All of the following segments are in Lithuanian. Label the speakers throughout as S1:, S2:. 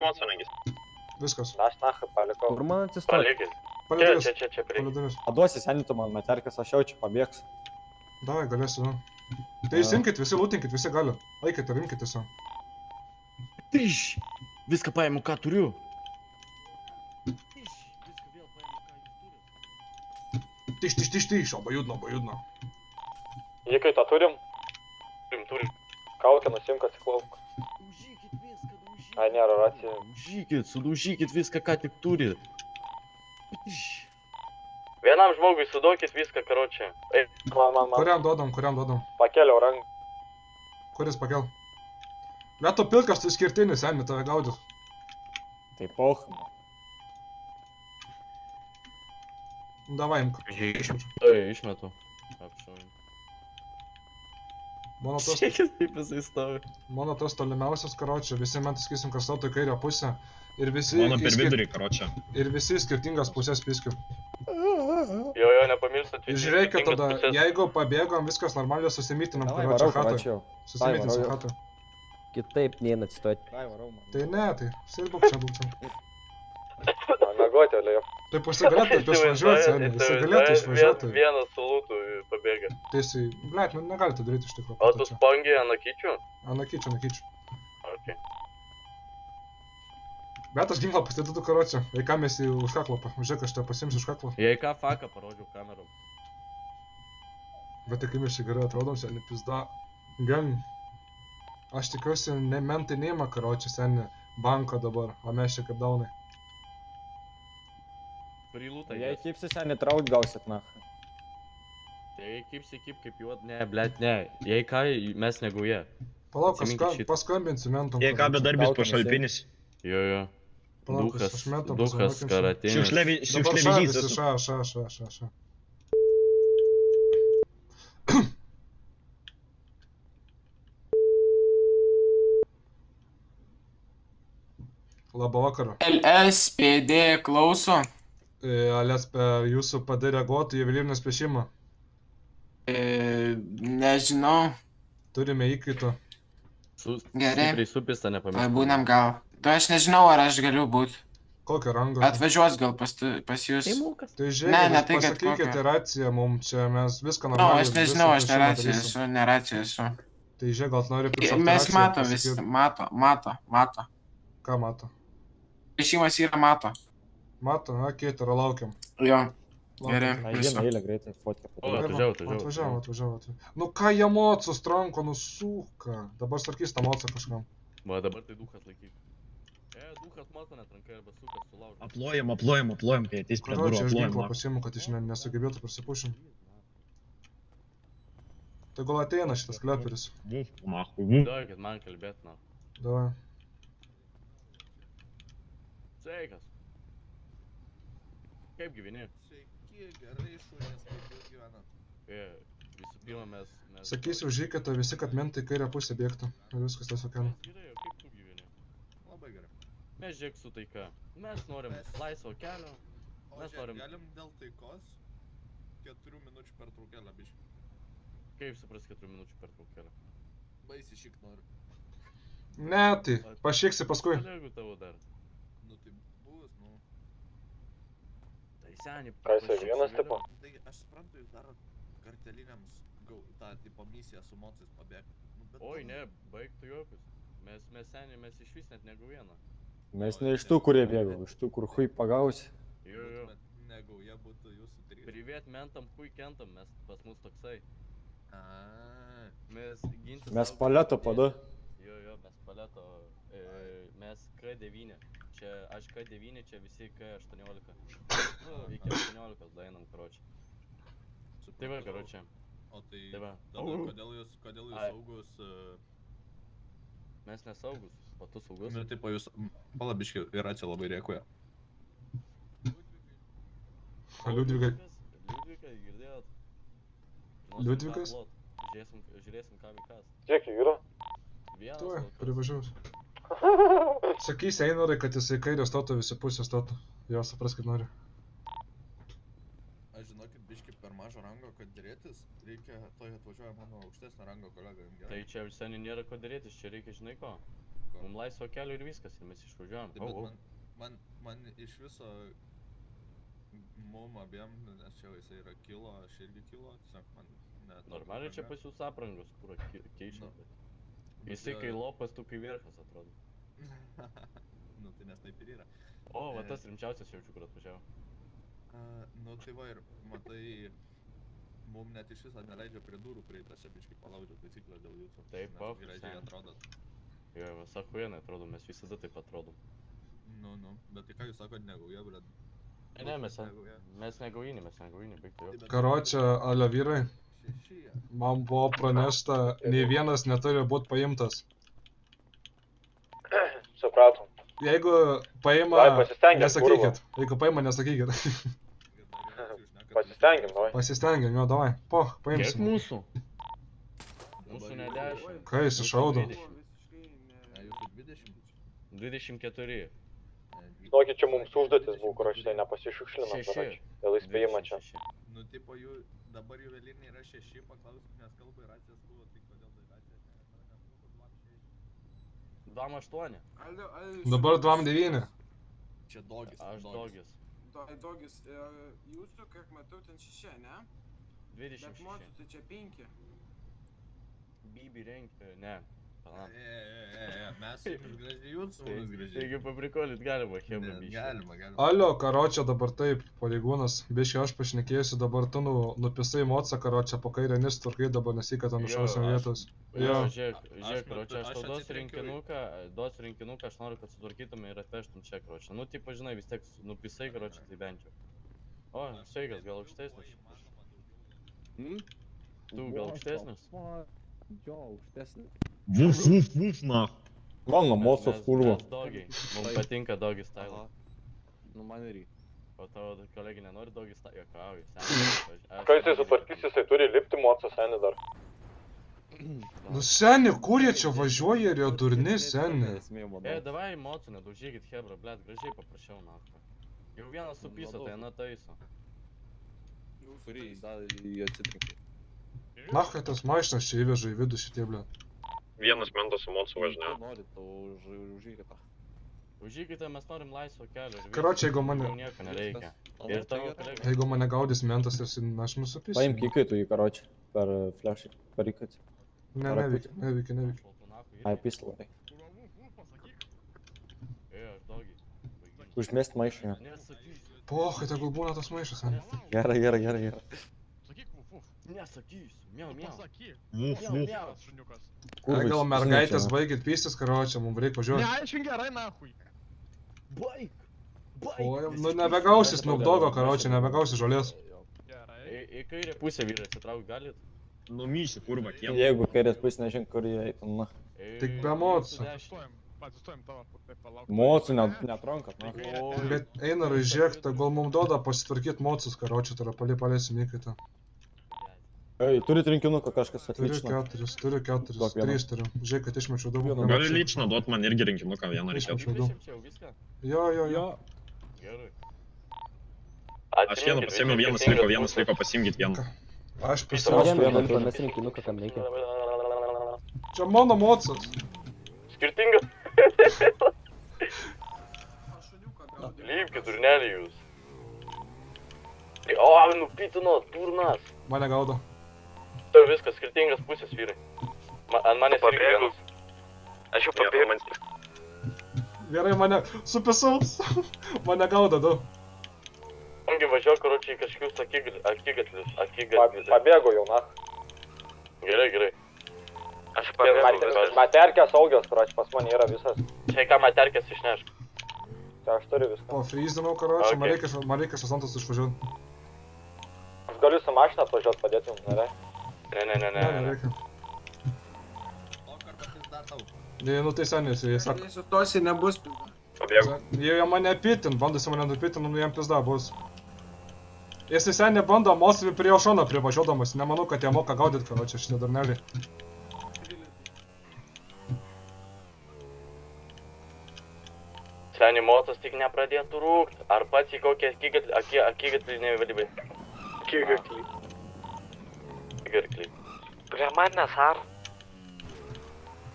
S1: Mocinagis.
S2: Viskas.
S3: Aš nacha palikau.
S4: Kur man atsistoti?
S1: Palikit.
S2: Palidės.
S1: Čia prie.
S2: Palidės.
S4: Paduosi senį tu man meterkas, aš jau čia pabėgsiu.
S2: Davai, galėsiu, nu. Tai įsimkit, visi lūtinkit, visi gali. Eikit ir imkit tiesiog.
S5: Tyš! Viską paimu, ką turiu.
S2: Tyš, obajudno.
S3: Įkaitą turim? Turim. Kaukę nusimk atsiklauk.
S5: Daužykit viską, daužykit.
S3: Ai, nėra racija.
S5: Sudaužykit viską, ką tik turi.
S1: Vienam žmogui sudokit viską, karočią.
S3: Man.
S2: Kuriam duodam?
S3: Pakėliau ranką.
S2: Kuris pakel? Vieto pilkas, tu skirtinis, seni, tave gaudys.
S4: Tai poch.
S2: Davai, imk.
S5: Tai išmetu. Apšauju.
S2: Mano tas tolimiausias, karočią, visi mentai skysim kastotų į kairę pusę. Ir visi...
S6: Mano per vidurį, karočią.
S2: Ir visi skirtingas pusės piskiu.
S1: Jo, nepamirštat.
S2: Ir žiūrėkit tada, jeigu pabėgom, viskas normaliai susimytinam, karočią hatą. Susimytinam hatą.
S4: Kitaip neina atsistoti.
S2: Tai ne, tai sėdbuk čia.
S3: Mėgoti, Olėjo.
S2: Tai pasigalėtų išvažiuoti, seni, pasigalėtų išvažiuoti.
S1: Vienas su lūtu pabėgė.
S2: Tai jisai, blėt, negalite daryti iš tikrųjų.
S1: O tu spongiai anakyčių?
S2: Anakyčių.
S1: Ok.
S2: Bet aš ginklą pastatytų karočią. Jei ką mes į už kaklą, žiūrėk, aš te pasiimsiu už kaklą.
S5: Jei ką, faką parodžiau kamerom.
S2: Bet tai kaip mes čia gerai atrodom, seni, pizda. Gan. Aš tikiuosi, mentai neima karočią, seni, banko dabar, o mes čia kaip daunai.
S5: Prilūta.
S4: Jei kipsi senį traut gausit, na.
S5: Jei kipsi kaip juod, ne, blėt, ne. Jei ką, mes negauja.
S2: Palauk, paskambinsiu mentom.
S6: Jei ką, bedarbis pašalpinis.
S5: Jo.
S2: Palauk, aš mentom
S5: Duhas karatinis.
S2: Dabar
S6: Šiukšliavyžys.
S2: ša. Labą vakarą.
S7: LSPD klauso.
S2: LSP, jūsų PD reaguotų į juvelyrines piešimą.
S7: Nežinau.
S2: Turime įkaitą.
S7: Gerai.
S5: Stipriai supista, nepamiršau.
S7: Būnam gal. Tai aš nežinau, ar aš galiu būt.
S2: Kokio rango?
S7: Atvažiuos gal pas jūs.
S2: Tai
S7: Ne,
S2: žiūrėkit,
S7: ne tai, kad
S2: pasakykite
S7: kokią.
S2: raciją mums čia, mes viską
S7: Na,
S2: normaliai.
S7: aš nežinau, aš neracija esu.
S2: Tai žiūrėk, gal nori prišaukti
S7: Mes
S2: raciją,
S7: mato visi,
S2: pasakyt.
S7: mato.
S2: Ką mato?
S7: Piešimas yra mato.
S2: Mato, okei, tai laukiam.
S7: Jo,
S2: Laukiam.
S7: gerai.
S4: Na, vieną eilę greitai fotkę.
S5: O,
S2: Atvažiavo. Nu ką jie mocus tranko, nusuka. Dabar sarkys tą mocą kažkam.
S5: Va, dabar tai duhas laikyk. Duhas moto netrankai arba sukas sulaužia.
S6: Aplojam, kai ateis prie durų,
S2: Karočią, aš ginklą
S6: aplojam.
S2: pasiimu, kad iš nesugebėtų prisipušim. Tai gal ateina šitas kleperis.
S6: Mahui.
S5: Duokit man kalbėt, na.
S2: Davai.
S5: Sveikas. Kaip gyveni?
S8: Sveiki, gerai, šunės, kaip jūs gyvenat?
S5: Visų pirma, mes...
S2: Sakysiu, užžykite visi, kad mentai kairę pusę bėgtų. Ir viskas tiesiog keliu.
S5: Gerai, o kaip tu gyveni?
S8: Labai gerai.
S5: Mes žiūrėk su taika. Mes norim laisvo kelio.
S8: O
S5: Mes
S8: žiūrėk,
S5: norim...
S8: galim dėl taikos 4 minučių pertraukėlę, biškį.
S5: Kaip supras 4 minučių pertraukėlę?
S8: Baisiai šik noriu.
S2: Ne, tai pašyksi paskui.
S5: Kolegų tavo dar.
S8: Nu tai buvus, nu.
S5: Tai seniai...
S3: Ką jisai vienas tipo?
S8: Tai aš suprantu, jūs darot karteliniams tą tipo misiją su mocais pabėgti. Nu, bet
S5: Oi, ne, baig tu juokus. Mes seniai, mes iš vis net negu vieną.
S4: Mes ne iš tų, kurie bėgo, iš tų, kur hui pagausi.
S5: Jo.
S8: Bet negauja būtų jūsų 3.
S5: Priviet mentam hui kentam, mes pas mus toksai. Mes gintis...
S4: Mes paleto pada.
S5: Jo, mes paleto. Mes K9. Čia aš K9, čia visi K18. Nu, iki 18 dainam, karočią. Tai va, karočią.
S8: O tai...
S5: Tai va.
S8: Kodėl jūs saugus...
S5: Mes nesaugus, o tu saugus.
S8: Nu, tipo, jūs... Palabiški, yra čia labai rėkuoja.
S2: Liudvikai.
S5: Liudvikai, girdėjot?
S2: Liudvikas?
S5: Žiūrėsim ką vykas.
S3: Kiek jų yra?
S5: Vienas.
S2: Tuoj, privažiuos. Sakysi Einorai, kad jisai kairę stotų, visi pusę stotų. Jo, supras, kaip nori.
S8: Aš žinokit, biški per mažo rango, kad dėrėtis, reikia, toj atvažiuoja mano aukštesnio rango kolega.
S5: Tai čia seniai nėra ko dėrėtis, čia reikia žinai ko. Mum laisvo kelio ir viskas, ir mes išvažiuojam.
S8: Tai bet man iš viso mum abiem, nes čia jisai yra kilo, aš irgi kilo, tiesiog man net...
S5: Normaliai čia pas jūs aprangos, kur keičia.
S8: Nu.
S5: Jisai kai lopas, tu kai verchas atrodo.
S8: Nu tai nes taip ir yra.
S5: O, va tas rimčiausias jaučiu, kur atvažiavo.
S8: Nu tai va ir matai, mum net iš viso neleidžia prie durų prieit, aš čia biškai palaužiau taisyklės dėl jūsų.
S5: Taip,
S8: nes
S5: pap,
S8: gražiai
S5: sen.
S8: atrodot.
S5: Jo, visa huienai atrodo, mes visada taip atrodom.
S8: Nu, bet tai ką jūs sakot, negauja, bet...
S5: Ne, mes negaujini, baig tai jau.
S2: Karočią, alio vyrai,
S8: Šešie.
S2: man buvo pranešta, nei vienas neturi būti paimtas.
S3: Supratom.
S2: Jeigu paima,
S3: Vai, pasistengėm,
S2: nesakykit. Jeigu paima, nesakykit.
S3: Pasistengim, davai.
S2: Pasistengėm, jo, davai. Po,
S5: Kiek
S2: paimsim.
S5: mūsų? Mūsų ne 10.
S2: Kai jis iššaudo?
S8: Ne, jūsų 20?
S5: 24.
S3: Žinokit, čia mums užduotis buvo, kur aš tai nepasišiukšlinam.
S5: Šeši.
S3: Dėl įspėjimo čia.
S8: Nu, tipo, jų, dabar juvelyriniai yra 6, paklauskit, nes kalba ir racijas buvo, tai kodėl tai racijas ne,
S5: 2-8.
S2: Dabar 2-9.
S8: Čia dogis.
S5: Aš dogis.
S9: Dogis, jūsų, kiek matau, ten 6, ne? Bet
S5: 26.
S9: mūsų tai čia 5.
S5: Bibi renk... Ne. Palauk.
S8: Mes jums gražiai, jūs su mumis gražiai.
S5: Taigi paprikolit galima, hebra biškai.
S8: Galima.
S2: Alio, karočią dabar taip, pareigūnas. Biškai aš pašnekėsiu, dabar tu nupisai mocą, karočią po kairę nistvarkai, dabar nesikata nušausim vietos.
S5: Jo,
S2: Jo.
S5: žiūrėk, karočią, aš tau duosiu rinkinuką, aš noriu, kad sutvarkytume ir atvežtum čia, karočią. Nu, tipo, žinai, vis tiek nupisai, karočią, tai bent jau. O, sveikas, gal aukštesnis? Tu gal aukštesnis?
S4: Jo, aukštesnis.
S6: Вуф, нахуй.
S4: Mano mocos kurva.
S5: Mes dogiai, mums patinka dogi style.
S4: Nu man irgi.
S5: O tavo kolegė nenori dogi style, juokauju.
S3: Kai jisai sutvarkys, jisai turi lipti mocą senį dar.
S2: Nu seni, kur jie čia važiuoja ir jo durni seni?
S5: Davai mocų nedaužykit, hebra, blėt, gražiai paprašiau, nafta. Jau vienas supyso, tai ana taiso.
S4: Turi, dar jį atsitrinkai.
S2: Nahai tas mašinas čia įveža į vidų šitie, blė.
S6: Vienas mentas su mocu važinėjo.
S4: Nori, tu užžykite.
S5: Užžykite, mes norim laisvo kelio.
S2: Karočią, jeigu mane...
S5: Jau nieko nereikia. Ir tavo kolega.
S2: Jeigu mane gaudys mentas, tai aš nusupysiu.
S4: Paimk įkaitų jį, karočią, per flashį, per įkaitį.
S2: Ne, neveikia.
S4: Ai, pislai.
S5: Aš dogi.
S4: Užmest maišą.
S5: Nesakysiu.
S2: Pohai, tegul būna tas maišas, ne?
S4: Gerai.
S5: Nesakysiu. Miau, miau.
S6: Вуф.
S2: Ai, gal mergaitės baigit pystis, karočią, mums reikia važiuoti.
S6: Neaiškink gerai, nahui.
S5: Baik.
S2: O, nu nebegausi Snoop Doggo, karočią, nebegausi žolės.
S5: Į kairę pusę vyrai atsitraukt galit?
S6: Ну, Миша, курва, кем?
S4: Jeigu kairės pusė nežin, kur jie eitų, na.
S2: Tik be mocų.
S4: Mocų netronkat, na.
S2: Bet eina žiūrėk, gal mums duoda pasitvarkyt mocus, karočią, tai yra palėsim įkaitą.
S4: Ei, turit rinkinuką kažkas
S2: Turiu
S4: atlično.
S2: 4,
S4: Duok vieną.
S2: 3 turiu. Žiūrėk, kad išmečiau daug.
S6: Gali lično duot man irgi rinkinuką vieną reikėtų.
S2: Išmečiau daug.
S5: Čia jau viską?
S2: Jo.
S5: Gerai.
S6: Aš vieną pasiėmiau, vienas liko, pasimkit vieną.
S2: Aš prisirašiau.
S4: Mes rinkinuką kam reikia.
S2: Čia mano mocas.
S1: Skirtingas.
S9: Šuniuką gaudė.
S1: Lypkit, durnelį jūs. O, nupytinot, turnas.
S2: Mane gaudo.
S1: Tai viskas, skirtingas pusės, vyrai. Ant manęs irgi vienas.
S6: Aš jau pabėgau.
S2: Gerai, mane supisau. Mane gaudo, du.
S1: Angi važiuok, karočiai, kažkokius akigatlis.
S3: Pabėgo jau, na.
S1: Gerai. Aš
S3: Materkės saugios, karočią, pas mane yra visas.
S1: Čia ką materkės išnešk.
S3: Tai aš turiu viską.
S2: O, fryzdinau, karočią,
S1: Okay.
S2: man reikia šesantas išvažiuoti.
S3: Aš galiu su mašina atvažiuoti padėti jums, nereikia.
S1: Ne.
S2: Nereikia.
S8: O, kartais dar tau.
S2: Ne, nu tai senės, jie sako.
S9: Jei su tosi nebus pizda.
S6: Pabėgau.
S2: Jie mane pitin, bandosi mane nupitin, nu jam pizda bus. Jisai senė bando mosvi prie jo šono privažiuodamas, nemanau, kad jie moka gaudyt, karočią, šitie durneliai.
S1: Seni motas tik nepradėtų rūkt. Ar pats į kokią akigatlį nevalybai? Akigatlį.
S3: Prie manęs, ar?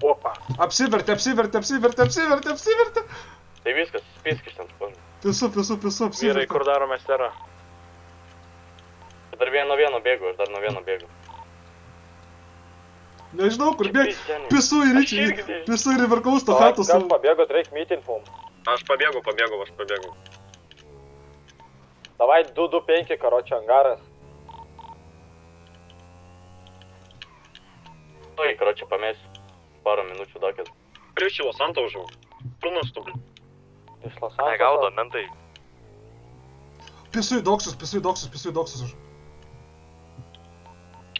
S3: Opa.
S2: Apsivertė.
S1: Tai viskas, spisk iš ten spawn.
S2: Pisu, apsivertė.
S3: darome sterą?
S1: Dar nuo vieno bėgu, aš dar nuo vieno bėgu.
S2: Nežinau, kur bėg.
S1: Seni.
S2: Pisu ir
S1: Aš irgi tai-
S2: Pisu ir verkaus to fetus.
S3: Kas pabėgot, reikia meeting.
S6: Aš pabėgau.
S3: Davai 225, karočią, angaras.
S1: Oi, karočią pamėsiu. Porą minučių dokės.
S6: Prieš Los Santos užau. Pilnas tu, blin.
S3: Iš Los Angeles.
S1: Negaudo, mentai.
S2: Pisu į doksus.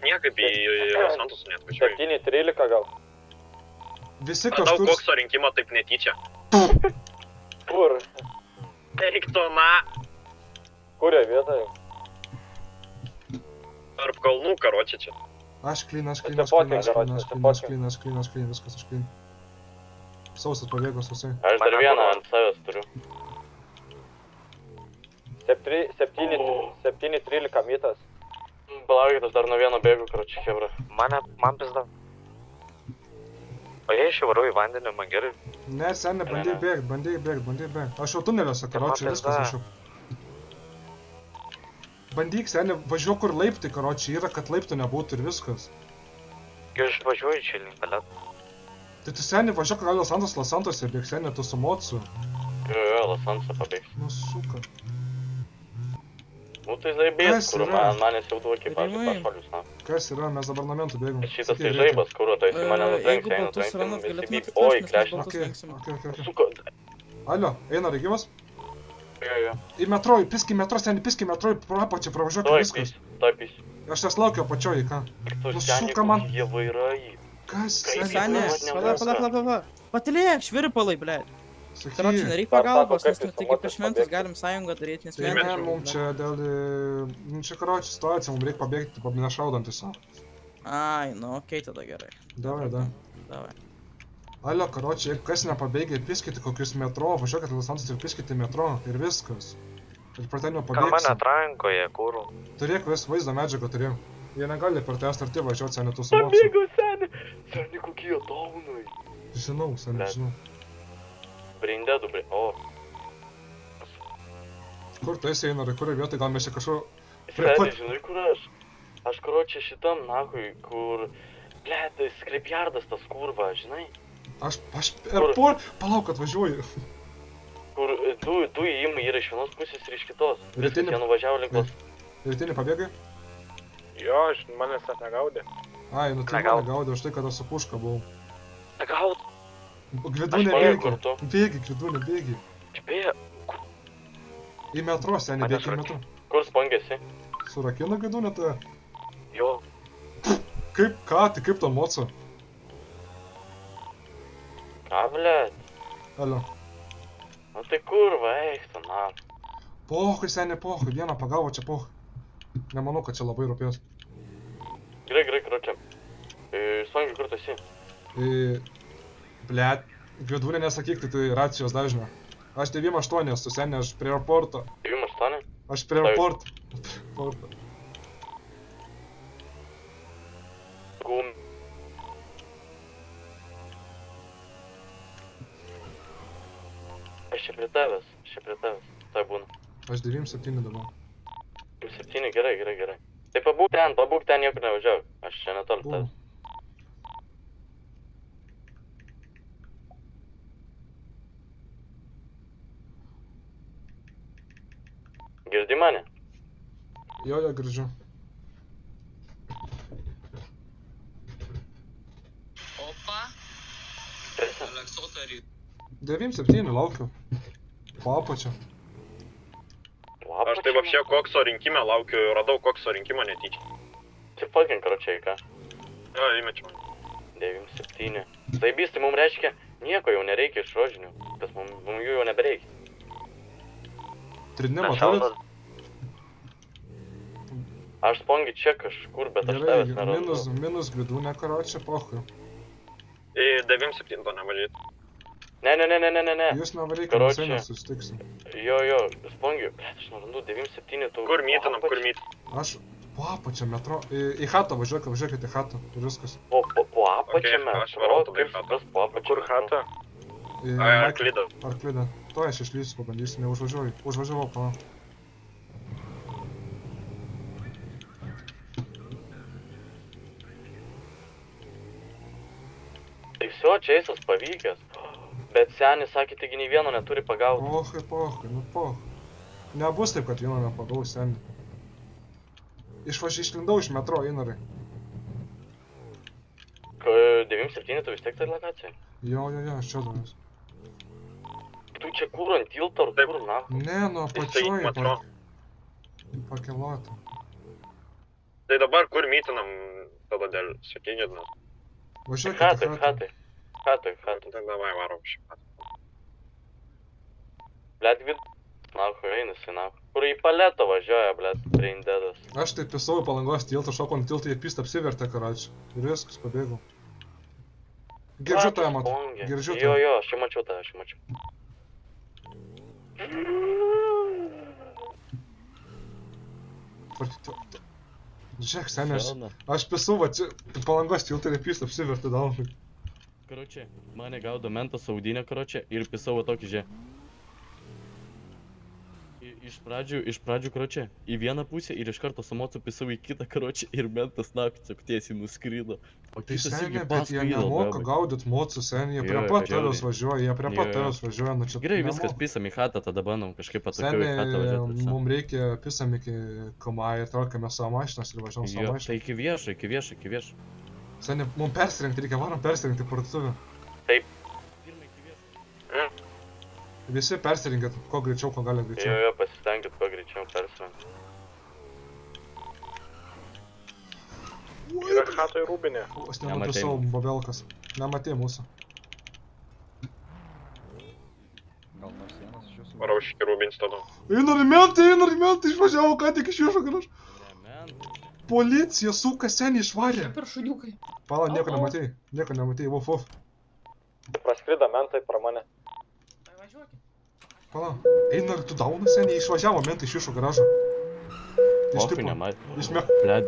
S6: Niekaip į Los Santos neatvažiuoju.
S3: 7-13 gal.
S2: Visi
S6: Radau
S2: kažkur...
S6: kokso rinkimą taip netyčia.
S3: Kur?
S6: Eikto, na.
S3: Kurio vietoje?
S6: Tarp kalnų, karočią čia.
S2: Aš klin,
S3: Atsipotkink,
S2: viskas aš klin. Sausas pabėgo sausai.
S1: Aš dar vieną ant savęs turiu.
S3: 7-13 mitas.
S1: Palaukit, aš dar nuo vieno bėgu, karočią, hebra.
S10: Man pizda. O jei aš varu į vandenį, man gerai.
S2: Ne, seniai, bandėjai bėgt. Aš jau tuneliuose, karočią, viskas aš jau. Bandyk, seniai, važiuok kur laiptai, karočią, yra, kad laiptų nebūtų ir viskas.
S10: Aš važiuoju čia link palet.
S2: Tai tu seniai važiuok, gal Los Santose bėg, seniai, tu su mocu.
S1: Jo, Los Santose pabėgs.
S2: Nu, suka.
S1: Nu tai zaibės,
S2: Kas
S1: kur
S2: yra?
S1: manęs jau duo kaip aš pašalius, na.
S2: Kas yra, mes dabar namentų bėgam.
S1: Šitas tai žaibas, kur tai jis mane nutrenks, eina trenksim, visi vyp. Oi, klešnis.
S2: Ok.
S1: Suko.
S2: Alio, eina regimas?
S1: Jo.
S2: Į metro, piski metro, pro apačią pravažiuok ir viskas.
S1: Taip.
S2: Aš jas laukiu apačioj, ką?
S1: Tu
S2: Nu,
S1: seniai,
S2: suka man.
S1: kokie vairai.
S2: Kas,
S1: Kaip
S2: seniai?
S1: Саня,
S11: Patylėk, švirpalai, blėt. Karočiui,
S2: Sakyk,
S11: nereik
S3: Dar
S11: pagalbos,
S3: sako,
S11: nes
S3: kaip
S11: taigi
S3: jūs
S11: prieš
S3: moteris
S11: mentus
S3: pabėgti.
S11: galim sąjungą daryti, nes
S2: tai
S11: mes...
S2: ne, mums čia dėl... Nu, čia karočią situacija, mums reikia pabėgti, nešaudant tiesiog.
S11: Ai, nu okei, tada gerai.
S2: Davai.
S11: Davai.
S2: Alio, karočią, jeigu kas nepabėgia, piskite kokius metro, važiuokit Los Santos ir piskite metro ir viskas. Ir per ten jau
S10: Ką mane
S2: pabėgsim.
S10: atrankoje, kūrų.
S2: Turėk vis vaizdo medžiagą turėjau. Jie negali per tą startį važiuoti, seniai, tu su mocu.
S1: Pabėgo, seniai. Seniai, kokie daunai.
S2: Žinau, seniai, žinau.
S1: Brindėdu, o.
S2: Kur tu esi, Einarai, kurioje vietoje, gal mes čia kažkur...
S1: Seniai, žinai, kur aš? Aš karočią šitam, nahui, kur... Ble, tai skrepjardas tas kurva, žinai?
S2: Aš airport, palauk, atvažiuoju.
S1: Kur du įėjimai yra iš vienos pusės ir iš kitos. Viskas,
S2: Rytinį-
S1: jie nuvažiavo link tos.
S2: Rytinį pabėgai?
S3: Jo, manęs tas negaudė.
S2: Ai, nu tai mane gaudė už tai, kad aš su puška buvau.
S1: Negaut.
S2: Gvidūnė
S1: Aš
S2: bėgi.
S1: kartu.
S2: Bėgi, Gvidūnė bėgi.
S1: Spėja.
S2: Į metro, seniai, bėgi į metro.
S1: Kur spangėsi?
S2: Surakino Gvidūnė tave?
S1: Jo.
S2: Kaip, ką, tai kaip to moco?
S1: Ką, blėt?
S2: Alio.
S1: Nu tai kurva, eik tu, na.
S2: Pohui, seniai, pohui, vieną pagavo čia pohui. Nemanau, kad čia labai rūpės.
S1: Gerai, karočią. Spangi, kur tu esi?
S2: Blet, Gvidūnė nesakyk, tai racijos dažnio. Aš 98 esu, seniai, aš prie aeroporto.
S1: 98?
S2: Aš prie aeroporto.
S1: Gum. Aš čia prie tavęs. Tai būna.
S2: Aš 97 dabar.
S1: 7, gerai. Tai pabūk ten, niekur nevažiavau. Aš čia netoli tavęs. Girdi mane?
S2: Jo, girdžiu.
S10: Opa.
S1: Kas ten?
S10: Aleksotarį.
S2: 97 laukiu. Po apačia.
S6: Aš tai вообще kokso rinkimę laukiu, radau kokso rinkimą netyčia.
S1: Atsifotkink, karočiai, ką?
S6: Jo, įmečiau.
S1: 97. Zaibys, tai mums reiškia, nieko jau nereikia iš rožinių. Kas mums jų jau nebereikia.
S2: Tridinimą turit?
S1: Aš spongi čia kažkur, bet aš
S2: Gerai,
S1: tavęs nerandu.
S2: minus Gvidūnė, karočią, pohui.
S6: Į 97 to nevažiuot.
S1: Ne.
S2: Jūs nevaryk,
S1: Karočią.
S2: mes einam susitiksim.
S1: Jo, spongi. Blet, aš nerandu 97, tu...
S6: Kur mytinam, kur myt?
S2: Aš Po apačią metro. Į chatą važiuokit į chatą. Ir viskas.
S1: Po apačią
S6: aš varau tada į
S1: kaip
S6: chatą.
S1: supras po apačią. Kur chata?
S6: Arklidą.
S2: Arklidą. To aš išlysiu, pabandysiu, neužvažiuoju. Užvažiavau, pala.
S1: Tai visio, čia eisas pavykęs. Bet senis sakė, taigi nei vieno neturi pagauti.
S2: Pohai, nu pohai. Nebus taip, kad vieno nepagaus senį. Išlindau iš metro, Einarai.
S1: 97 tu vis tiek tai lokacija?
S2: Jo, aš čia davęs.
S1: Tu čia kur ant tilto, ar kur na?
S2: Ne, nu apačioj. Pakelotą.
S6: Tai dabar kur mytinam tada dėl, sakykit, nu.
S2: Važiuokit į chatą.
S1: Chatoj.
S6: Tai davai varom šį chatą.
S1: Blet, nahu, einasi, nahu. Kur į paletą važiuoja, blet, braindeadas.
S2: Aš taip pisau į Palangos tiltą, šokau ant tiltą, jie pist apsivertė, karoči. Ir viskas, pabėgau. Girdžiu tave, matau. Girdžiu tave.
S1: Jo, aš jau mačiau tave,
S2: Žiūrėk, senės, aš pisau, va, čia Palangos tiltą ir pist apsivertė daunai.
S5: Karoči, mane gaudo mentas audinę, karoči, ir pisau va tokį žiūrėk. Iš pradžių, karoči, į vieną pusę ir iš karto su mocu pisau į kitą, karoči, ir mentas naktį tiesiai nuskrydo.
S2: Tai senė, bet jie nemoka gaudyt mocų, senė, jie prie pat tavęs važiuoja, nu čia...
S5: Gerai, viskas, pisam į chatą, tada bandom kažkaip patokiau į chatą važiuoti.
S2: Senė, mums reikia pisam iki KMA ir traukiame savo mašinas ir važiuom savo mašiną.
S5: Tai iki viešo.
S2: Senė, mums persirengti, reikia varom persirengti parduotuvę.
S1: Taip.
S2: Visi persirinkit, kuo greičiau, kuo gali greičiau.
S1: Jo, pasistengit, kuo greičiau persirinkti.
S3: Yra chatoj rūbinė.
S2: Aš nenupisau babelkas. Nematė mūsų.
S4: Gal nors vienas iš jūsų?
S6: Varau šį rūbins tada.
S2: Einarai mentai, išvažiavo ką tik iš viešo garažo. Policija, suka, senį išvarė.
S9: Per šuniukai.
S2: Pala, nieko nematei, vuf.
S3: Praskrido mentai pro mane.
S2: Pala, Einar, tu dauna senį, išvažiavo mentai iš viešo garažo.
S5: Ohu, nematė.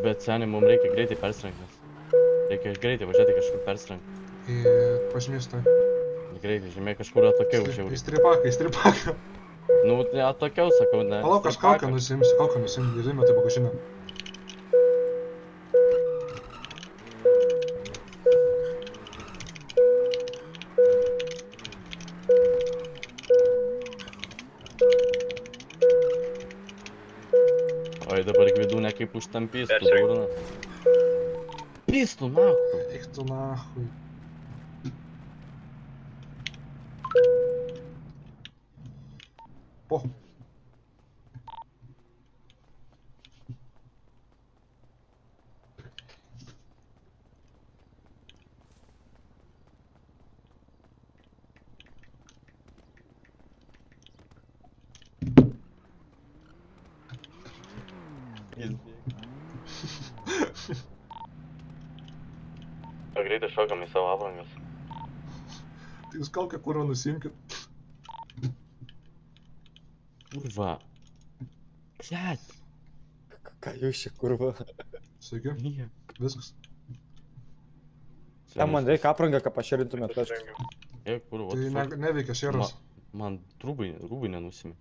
S5: Bet senį, mums reikia greitai persirengti. Reikia greitai važiuoti kažkur persirengti.
S2: Pažymės tai.
S5: Greitai, žemė kažkur atokiau žiauriai.
S2: Įstripaką.
S5: Nu, atokiau, sakau, ne.
S2: Palauk, aš kaukę nusimsiu, ir įmė tai bagažinę.
S5: Oi, dabar gvidūnė kaip užtampys, tu durna. Pistų, nahui.
S2: Eik tu nahui. Po.
S1: Greitai šokam į savo aprangas.
S2: Tai jūs kaukę kurą nusimkit.
S5: Kurva. Blet.
S4: Ką jūs čia, kurva?
S2: Sveiki, viskas.
S4: Man reikia aprangą, kad pašėrintumėt kažką.
S5: Kurva,
S2: Tai neveikia šėras.
S5: Man rūbai nenusimė.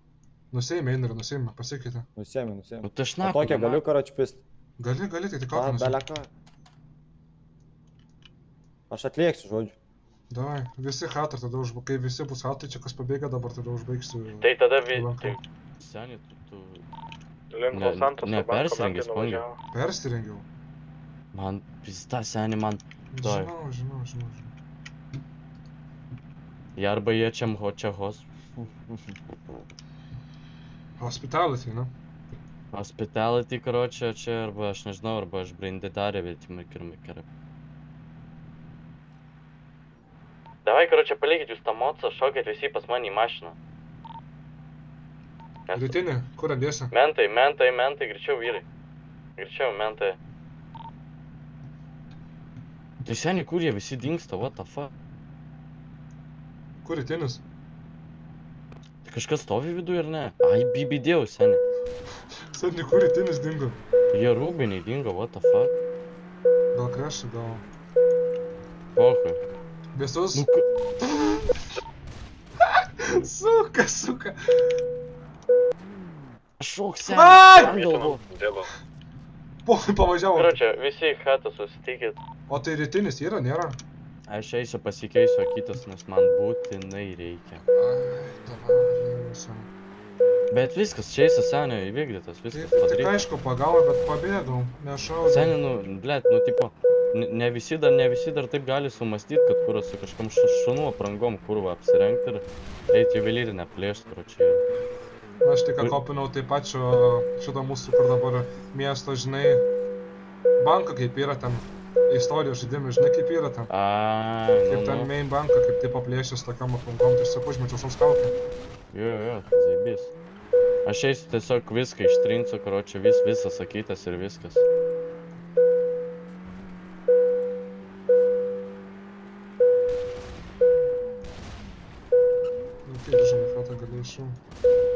S2: Nuseimė, Einarai, nuseimė, pasikeitė.
S4: Nusėmė.
S5: Nu, tai aš naku.
S4: Tokią galiu, karoči, pist.
S2: Gali, tai tik kaukę nusimė.
S4: Beleka. Aš atlieksiu, žodžiu.
S2: Davai, visi hatą, tada kai visi bus hatai, čia kas pabėga dabar, tada užbaigsiu.
S1: Tai tada
S5: Senį, tu...
S3: Linko Santos
S5: Ne, persirengęs, pongi.
S2: Persirengiau.
S5: Man, pizda, senį, man...
S2: Žinau.
S5: Jie arba jie čia hos.
S2: Hospitality, ne?
S5: Hospitality, karočią, čia arba aš nežinau, arba aš braindy darė, bet mikir.
S1: Davai, karočią, palikit jūs tą mocą, šokit visi pas mane į mašiną.
S2: Rytinė, kur adėsi?
S1: Mentai, greičiau vyrai. Greičiau, mentai.
S5: Tai senį, kur jie visi dingsta, what the fuck?
S2: Kur rytinis?
S5: Tai kažkas stovi viduje ar ne? Ai, bibidėjau, senį.
S2: Senį, kur rytinis dingo?
S5: Jie rūbiniai dingo, what the fuck?
S2: Gal krešai, gal.
S5: Pohui.
S2: Visus?
S5: Nu,
S2: Suka.
S5: šauk
S2: Ai!
S5: sen, galvo.
S2: Pavažiavo.
S1: Karočią, visi į chatą susitikit.
S2: O tai rytinis yra, nėra?
S5: Aš eisiu pasikeisiu akitas, nes man būtinai reikia.
S2: Ai, dabar žiūrėsiu.
S5: Bet viskas, čia eisi senio įvykdytas, viskas
S2: Tik
S5: padaryta.
S2: aišku pagavo, bet pabėgau, nešaudžiau.
S5: Seniai, nu, blėt, nu, tipo, ne visi dar taip gali sumastyti, kad kurva su kažkam šunų aprangom kurva apsirengti ir eiti juvelyrinę plėšt, karočią.
S2: Aš tik kopinau taip pat šito mūsų, kur dabar miesto, žinai, banką kaip yra ten, istorijos žaidimai, žinai, kaip yra ten. Kaip ten main banką, kaip taip aplėšęs tokiam aprangom, tiesiog užmečiau šaus kaukę.
S5: Jo, zaibys. Aš eisiu tiesiog viską ištrinsiu, karočią, visas sakytas ir viskas.
S2: Nu, kaip žinai, ką tą gali išėjau.